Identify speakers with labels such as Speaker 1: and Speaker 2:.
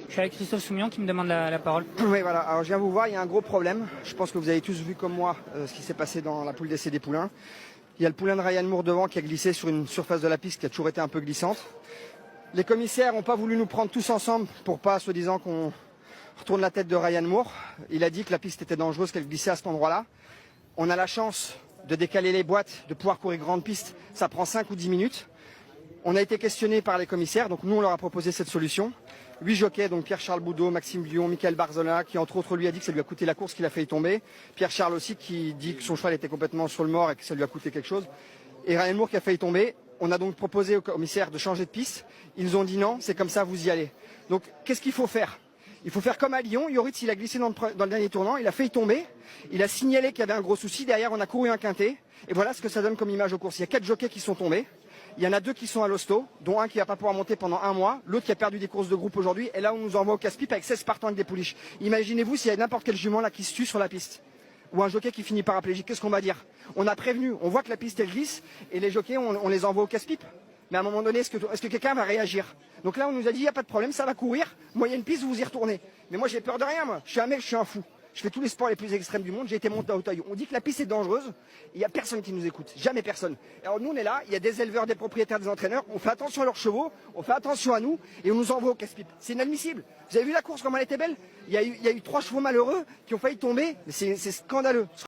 Speaker 1: Je suis avec Christophe Soumillon qui me demande la parole.
Speaker 2: Oui, voilà. Alors, je viens vous voir, il y a un gros problème. Je pense que vous avez tous vu comme moi ce qui s'est passé dans la poule d'essai des poulains. Il y a le poulain de Ryan Moore devant qui a glissé sur une surface de la piste qui a toujours été un peu glissante. Les commissaires n'ont pas voulu nous prendre tous ensemble pour pas, soi-disant, qu'on retourne la tête de Ryan Moore. Il a dit que la piste était dangereuse, qu'elle glissait à cet endroit-là. On a la chance de décaler les boîtes, de pouvoir courir grande piste. Ça prend 5 ou 10 minutes. On a été questionné par les commissaires, donc nous on leur a proposé cette solution. 8 jockeys, donc Pierre-Charles Boudot, Maxime Guillon, Michael Barzola, qui entre autres lui a dit que ça lui a coûté la course, qu'il a failli tomber. Pierre-Charles aussi qui dit que son cheval était complètement sur le mort et que ça lui a coûté quelque chose. Et Ryan Moore qui a failli tomber. On a donc proposé aux commissaires de changer de piste. Ils ont dit non, c'est comme ça, vous y allez. Donc qu'est-ce qu'il faut faire? Il faut faire comme à Lyon. Yoritz, il a glissé dans le dernier tournant, il a failli tomber. Il a signalé qu'il y avait un gros souci. Derrière, on a couru un quintet. Et voilà ce que ça donne comme image aux courses. Il y a 4 jockeys qui sont tombés. Il y en a 2 qui sont à l'hosto, dont un qui va pas pouvoir monter pendant 1 mois, l'autre qui a perdu des courses de groupe aujourd'hui, et là on nous envoie au casse-pipe avec 16 partants avec des pouliches. Imaginez-vous s'il y a n'importe quel jument là qui se tue sur la piste, ou un jockey qui finit paraplégique, qu'est-ce qu'on va dire? On a prévenu, on voit que la piste elle glisse, et les jockeys on les envoie au casse-pipe. Mais à un moment donné, est-ce que quelqu'un va réagir? Donc là on nous a dit, il n'y a pas de problème, ça va courir, moyenne piste, vous y retournez. Mais moi j'ai peur de rien, moi. Je suis un mec, je suis un fou. Je fais tous les sports les plus extrêmes du monde, j'ai été monté à Hauteuil. On dit que la piste est dangereuse, il n'y a personne qui nous écoute, jamais personne. Alors nous on est là, il y a des éleveurs, des propriétaires, des entraîneurs, on fait attention à leurs chevaux, on fait attention à nous et on nous envoie au casse-pipe. C'est inadmissible. Vous avez vu la course, comment elle était belle? Il y a eu 3 chevaux malheureux qui ont failli tomber, c'est scandaleux.